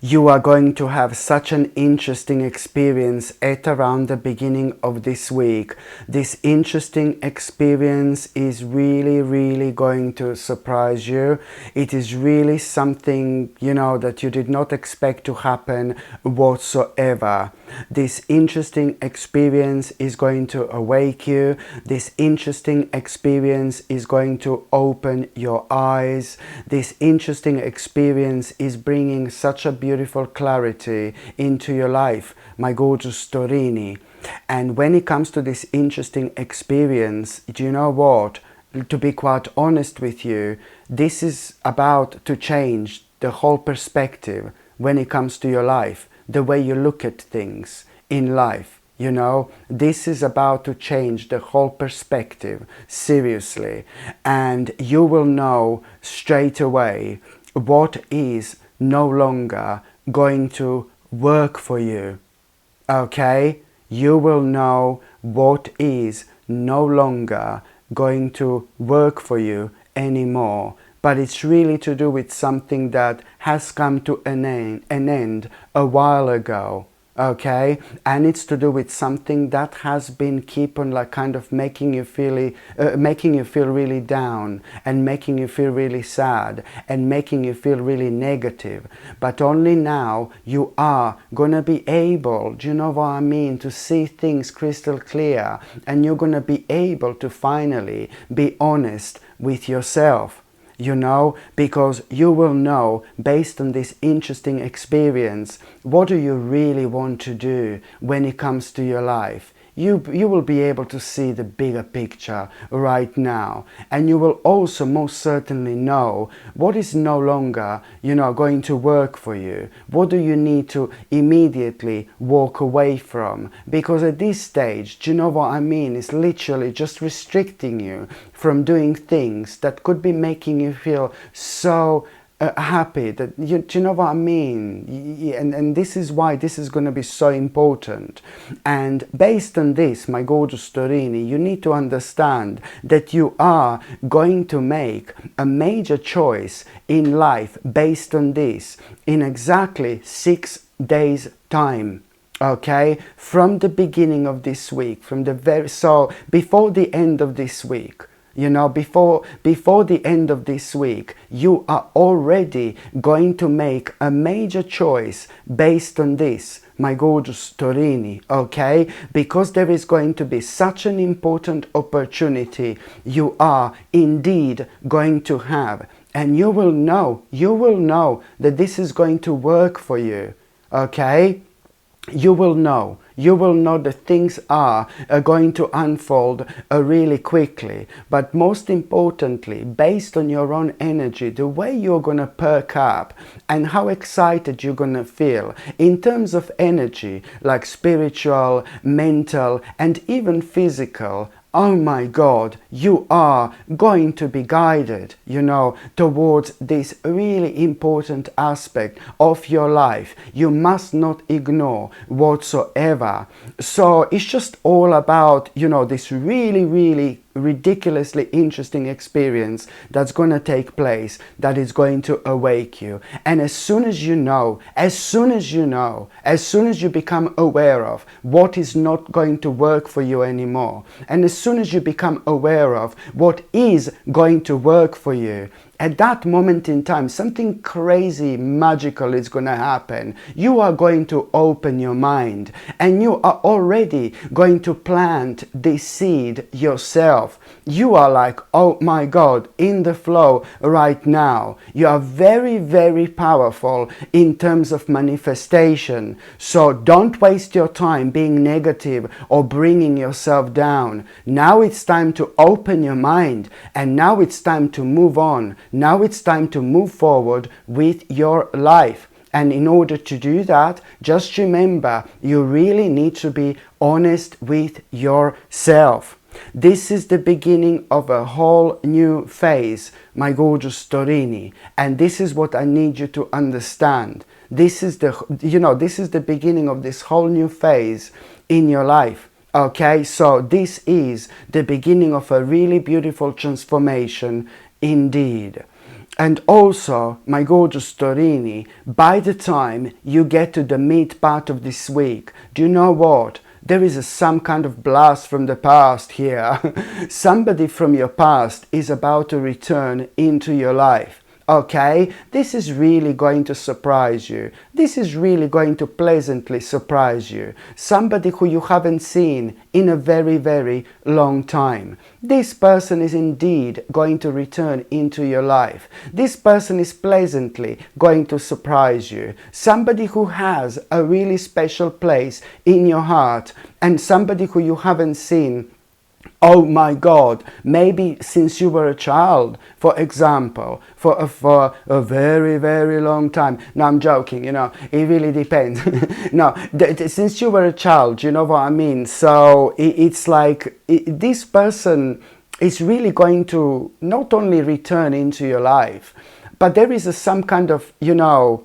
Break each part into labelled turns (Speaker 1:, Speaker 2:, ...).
Speaker 1: You are going to have such an interesting experience at around the beginning of this week. This interesting experience is really going to surprise you. It is really something, that you did not expect to happen whatsoever. This interesting experience is going to awake you. This interesting experience is going to open your eyes. This interesting experience is bringing such a beautiful clarity into your life, my gorgeous Torini. And when it comes to this interesting experience, do you know what? To be quite honest with you, this is about to change the whole perspective when it comes to your life, the way you look at things in life. This is about to change the whole perspective, seriously. And you will know straight away what is no longer going to work for you. Okay? You will know what is no longer going to work for you anymore. But it's really to do with something that has come to an end a while ago. Okay, and it's to do with something that has been keep on kind of making you feel really down, and making you feel really sad, and making you feel really negative. But only now you are gonna be able, do you know what I mean, to see things crystal clear, and you're gonna be able to finally be honest with yourself. Because you will know, based on this interesting experience, what do you really want to do when it comes to your life. You will be able to see the bigger picture right now, and you will also most certainly know what is no longer, going to work for you. What do you need to immediately walk away from? Because at this stage, do you know what I mean? It's literally just restricting you from doing things that could be making you feel so happy. Do you know what I mean? And this is why this is going to be so important. And based on this, my gorgeous Torini, you need to understand that you are going to make a major choice in life based on this in exactly 6 days' time. Okay, from the beginning of this week, so before the end of this week. Before the end of this week, you are already going to make a major choice based on this, my gorgeous Torini, okay? Because there is going to be such an important opportunity you are indeed going to have. And you will know that this is going to work for you, okay? You will know that things are going to unfold really quickly. But most importantly, based on your own energy, the way you're going to perk up and how excited you're going to feel in terms of energy, like spiritual, mental, and even physical. Oh my God, you are going to be guided, towards this really important aspect of your life. You must not ignore whatsoever. So it's just all about, this really ridiculously interesting experience that's going to take place, that is going to awake you. And as soon as you become aware of what is not going to work for you anymore, and as soon as you become aware of what is going to work for you, at that moment in time, something crazy, magical is going to happen. You are going to open your mind, and you are already going to plant this seed yourself. You are like, oh my God, in the flow right now. You are very powerful in terms of manifestation. So don't waste your time being negative or bringing yourself down. Now it's time to open your mind, and now it's time to move on. Now it's time to move forward with your life. And in order to do that, just remember, you really need to be honest with yourself. This is the beginning of a whole new phase, my gorgeous Torini. And this is what I need you to understand. This is the beginning of this whole new phase in your life. Okay, so this is the beginning of a really beautiful transformation indeed. And also, my gorgeous Torini, by the time you get to the mid part of this week, do you know what? There is some kind of blast from the past here. Somebody from your past is about to return into your life. Okay, this is really going to surprise you. This is really going to pleasantly surprise you. Somebody who you haven't seen in a very, very long time. This person is indeed going to return into your life. This person is pleasantly going to surprise you. Somebody who has a really special place in your heart, and somebody who you haven't seen, oh my God, maybe since you were a child, for example, for a very, very long time. No, I'm joking, you know, it really depends. No, since you were a child, you know what I mean? So it's like this person is really going to not only return into your life, but there is some kind of, you know,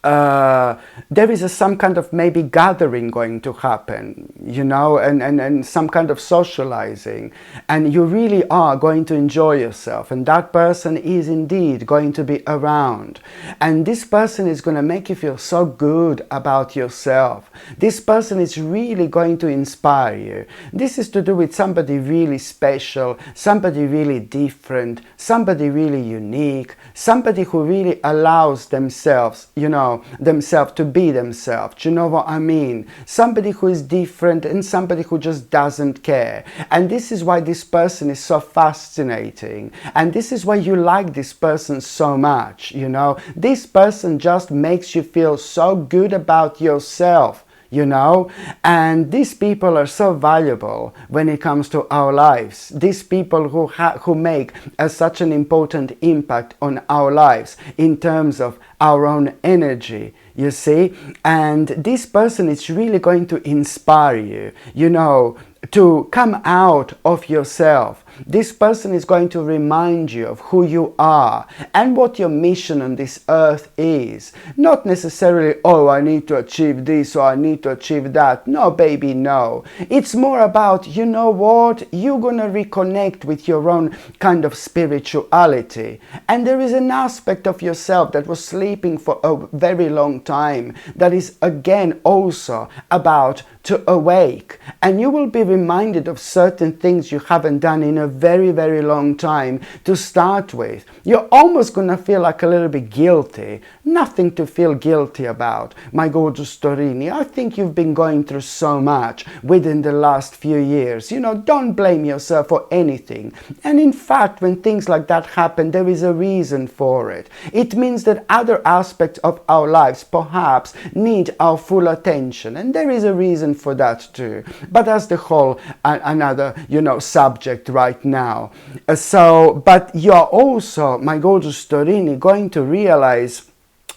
Speaker 1: there is some kind of maybe gathering going to happen, you know, and some kind of socializing, and you really are going to enjoy yourself, and that person is indeed going to be around, and this person is going to make you feel so good about yourself. This person is really going to inspire you. This is to do with somebody really special, somebody really different, somebody really unique, somebody who really allows themselves, you know, themselves to be themselves. Do you know what I mean? Somebody who is different and somebody who just doesn't care. And this is why this person is so fascinating. And this is why you like this person so much, you know? This person just makes you feel so good about yourself, you know, and these people are so valuable when it comes to our lives. These people who make such an important impact on our lives in terms of our own energy, you see. And this person is really going to inspire you, you know, to come out of yourself. This person is going to remind you of who you are and what your mission on this earth is. Not necessarily, oh, I need to achieve this or I need to achieve that. No, baby, no. It's more about, you know what, you're going to reconnect with your own kind of spirituality. And there is an aspect of yourself that was sleeping for a very long time that is again also about to awake, and you will be reminded of certain things you haven't done in a very, very long time to start with. You're almost gonna feel like a little bit guilty. Nothing to feel guilty about, my gorgeous Torini. I think you've been going through so much within the last few years. You know, don't blame yourself for anything. And in fact, when things like that happen, there is a reason for it. It means that other aspects of our lives perhaps need our full attention, and there is a reason for that too. But that's the whole another, you know, subject right now. But you're also, my gorgeous Torini, going to realize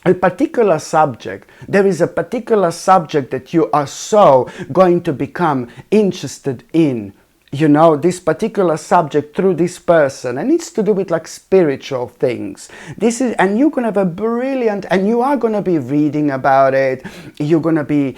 Speaker 1: a particular subject. There is a particular subject that you are so going to become interested in. You know, this particular subject through this person, and it's to do with like spiritual things. This is, and you're gonna have a brilliant, and you are gonna be reading about it. You're gonna be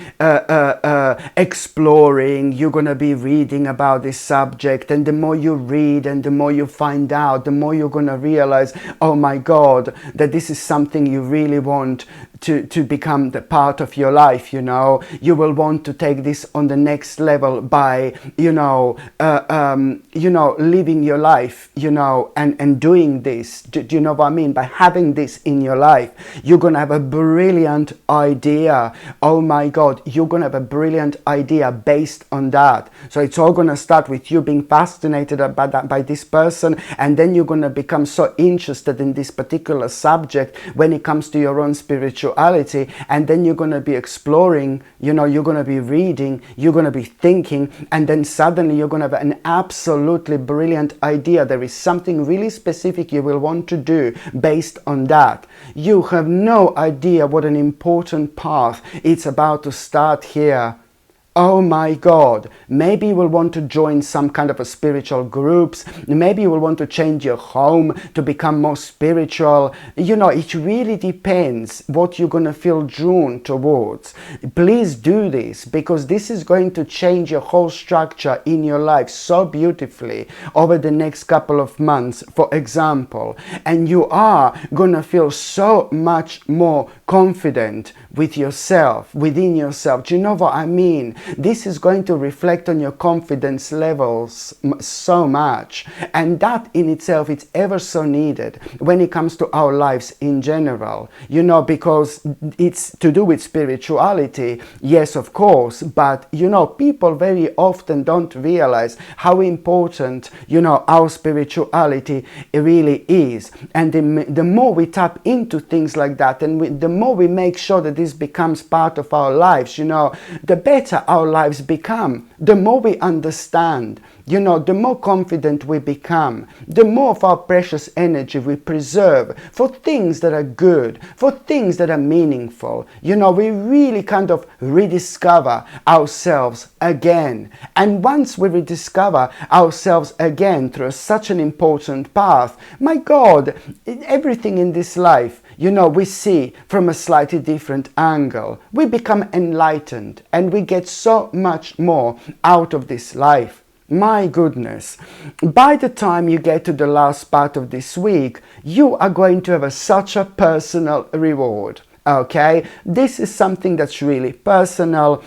Speaker 1: exploring. You're gonna be reading about this subject, and the more you read and the more you find out, the more you're gonna realize, oh my God, that this is something you really want to become the part of your life. You know, you will want to take this on the next level by, you know, living your life, you know, and doing this. Do you know what I mean? By having this in your life, you're gonna have a brilliant idea. Oh my God, you're gonna have a brilliant idea based on that. So it's all gonna start with you being fascinated by this person, and then you're gonna become so interested in this particular subject when it comes to your own spirituality, and then you're gonna be exploring, you know, you're gonna be reading, you're gonna be thinking, and then suddenly you're gonna have an absolutely brilliant idea. There is something really specific you will want to do based on that. You have no idea what an important path it's about to start here. Oh my God, maybe you will want to join some kind of a spiritual groups. Maybe you will want to change your home to become more spiritual. You know, it really depends what you're going to feel drawn towards. Please do this, because this is going to change your whole structure in your life so beautifully over the next couple of months, for example. And you are going to feel so much more confident with yourself, within yourself. Do you know what I mean? This is going to reflect on your confidence levels so much, and that in itself is ever so needed when it comes to our lives in general, you know, because it's to do with spirituality, yes, of course, but you know, people very often don't realize how important, you know, our spirituality really is. And the more we tap into things like that, and the more we make sure that this becomes part of our lives, you know, the better our lives become. The more we understand, you know, the more confident we become, the more of our precious energy we preserve for things that are good, for things that are meaningful. You know, we really kind of rediscover ourselves again. And once we rediscover ourselves again through such an important path, my God, everything in this life, you know, we see from a slightly different angle. We become enlightened and we get so much more out of this life. My goodness, by the time you get to the last part of this week, you are going to have such a personal reward. Okay, this is something that's really personal.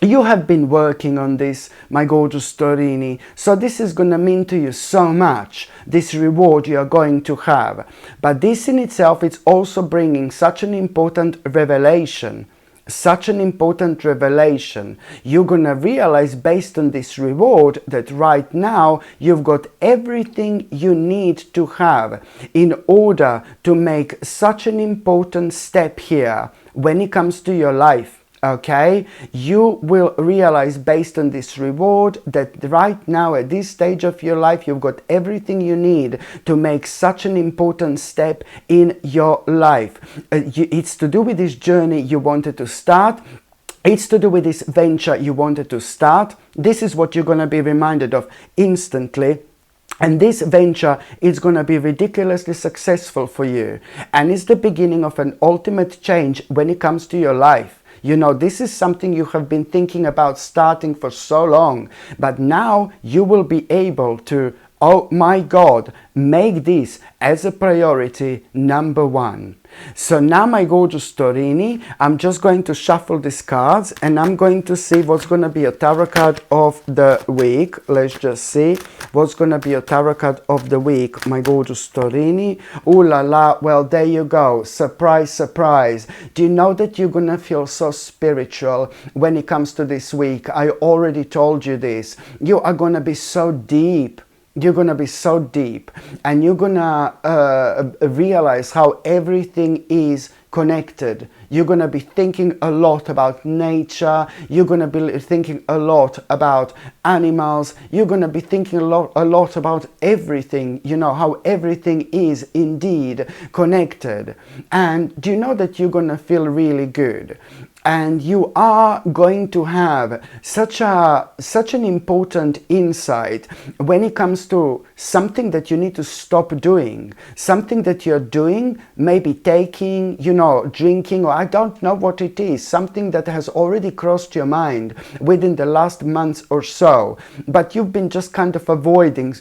Speaker 1: You have been working on this, my gorgeous Torini, so this is going to mean to you so much, this reward you are going to have. But this in itself is also bringing such an important revelation. Such an important revelation. You're gonna realize based on this reward that right now you've got everything you need to have in order to make such an important step here when it comes to your life. Okay, you will realize based on this reward that right now at this stage of your life you've got everything you need to make such an important step in your life. It's to do with this journey you wanted to start. It's to do with this venture you wanted to start. This is what you're going to be reminded of instantly. And this venture is going to be ridiculously successful for you. And it's the beginning of an ultimate change when it comes to your life. You know, this is something you have been thinking about starting for so long, but now you will be able to, oh my God, make this as a priority number one. So now, my gorgeous Torini, I'm just going to shuffle these cards and I'm going to see what's going to be a tarot card of the week. Let's just see what's going to be a tarot card of the week, my gorgeous Torini. Ooh la la, well, there you go. Surprise, surprise. Do you know that you're going to feel so spiritual when it comes to this week? I already told you this. You are going to be so deep. You're going to be so deep, and you're going to realize how everything is connected. You're going to be thinking a lot about nature. You're going to be thinking a lot about animals. You're going to be thinking a lot about everything, you know, how everything is indeed connected. And do you know that you're going to feel really good? And you are going to have such an important insight when it comes to something that you need to stop doing, something that you're doing, maybe taking, you know, drinking, or I don't know what it is, something that has already crossed your mind within the last months or so, but you've been just kind of avoiding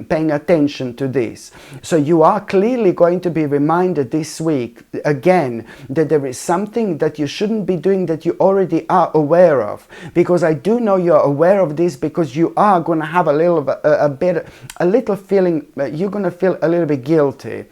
Speaker 1: paying attention to this. So you are clearly going to be reminded this week again that there is something that you shouldn't be doing that you already are aware of, because I do know you're aware of this, because you are going to have a little feeling, you're going to feel a little bit guilty.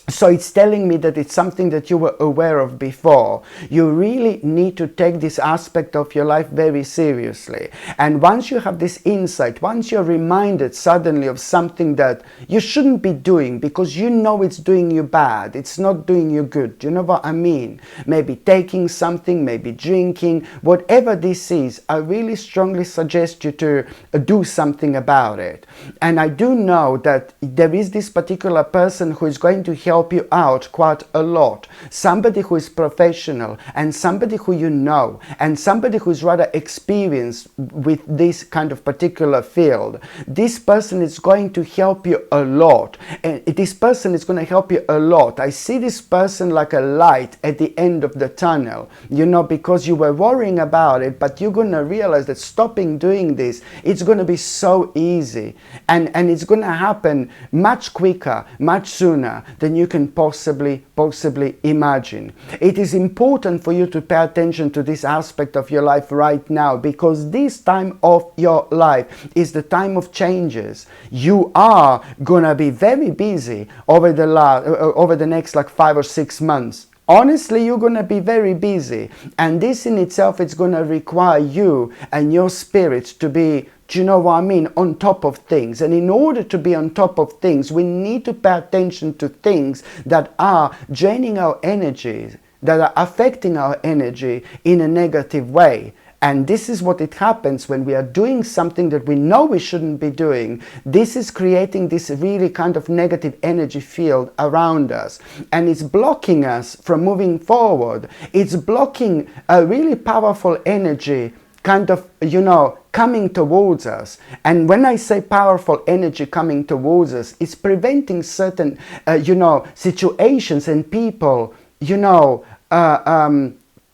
Speaker 1: So it's telling me that it's something that you were aware of before. You really need to take this aspect of your life very seriously. And once you have this insight, once you're reminded suddenly of something that you shouldn't be doing because you know it's doing you bad, it's not doing you good, do you know what I mean? Maybe taking something, maybe drinking, whatever this is, I really strongly suggest you to do something about it. And I do know that there is this particular person who is going to help help you out quite a lot. Somebody who is professional, and somebody who you know, and somebody who is rather experienced with this kind of particular field. This person is going to help you a lot, and this person is going to help you a lot. I see this person like a light at the end of the tunnel, you know, because you were worrying about it, but you're going to realize that stopping doing this, it's going to be so easy, and it's going to happen much quicker, much sooner than you can possibly imagine. It is important for you to pay attention to this aspect of your life right now, because this time of your life is the time of changes. You are gonna be very busy over the next like 5 or 6 months. Honestly, you're going to be very busy, and this in itself is going to require you and your spirit to be, do you know what I mean, on top of things. And in order to be on top of things, we need to pay attention to things that are draining our energy, that are affecting our energy in a negative way. And this is what it happens when we are doing something that we know we shouldn't be doing. This is creating this really kind of negative energy field around us. And it's blocking us from moving forward. It's blocking a really powerful energy kind of, you know, coming towards us. And when I say powerful energy coming towards us, it's preventing certain, you know, situations and people, you know,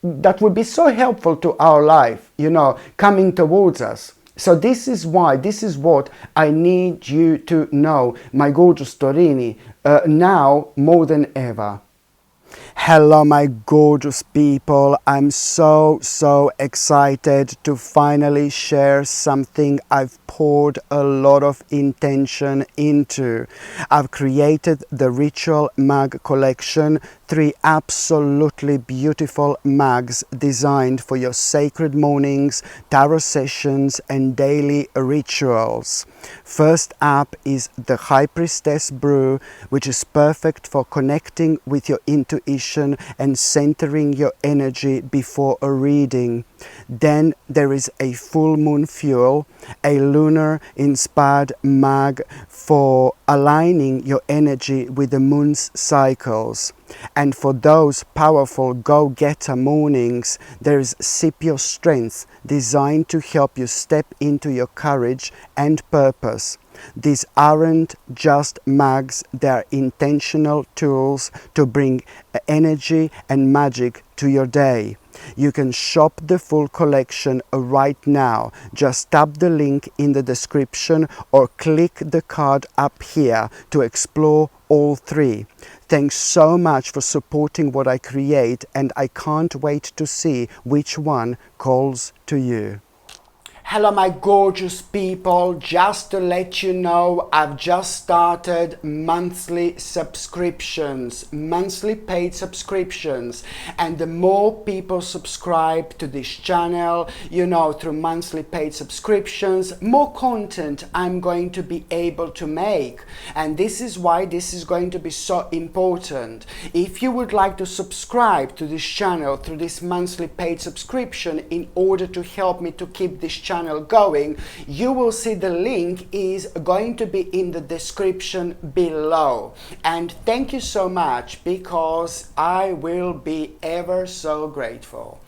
Speaker 1: that would be so helpful to our life, you know, coming towards us. So this is why, this is what I need you to know, my gorgeous Taurini, now more than ever. Hello my gorgeous people, I'm so excited to finally share something I've poured a lot of intention into. I've created the Ritual Mug collection, 3 absolutely beautiful mugs designed for your sacred mornings, tarot sessions and daily rituals. First up is the High Priestess Brew, which is perfect for connecting with your intuition and centering your energy before a reading. Then there is a full moon fuel, a lunar inspired mug for aligning your energy with the moon's cycles. And for those powerful go-getter mornings, there is Sip Your Strength, designed to help you step into your courage and purpose. These aren't just mugs, they are intentional tools to bring energy and magic to your day. You can shop the full collection right now. Just tap the link in the description or click the card up here to explore all 3. Thanks so much for supporting what I create, and I can't wait to see which one calls to you. Hello my gorgeous people, just to let you know, I've just started monthly subscriptions, monthly paid subscriptions, and the more people subscribe to this channel, you know, through monthly paid subscriptions, more content I'm going to be able to make. And this is why this is going to be so important. If you would like to subscribe to this channel through this monthly paid subscription in order to help me to keep this channel going, you will see the link is going to be in the description below. And thank you so much, because I will be ever so grateful.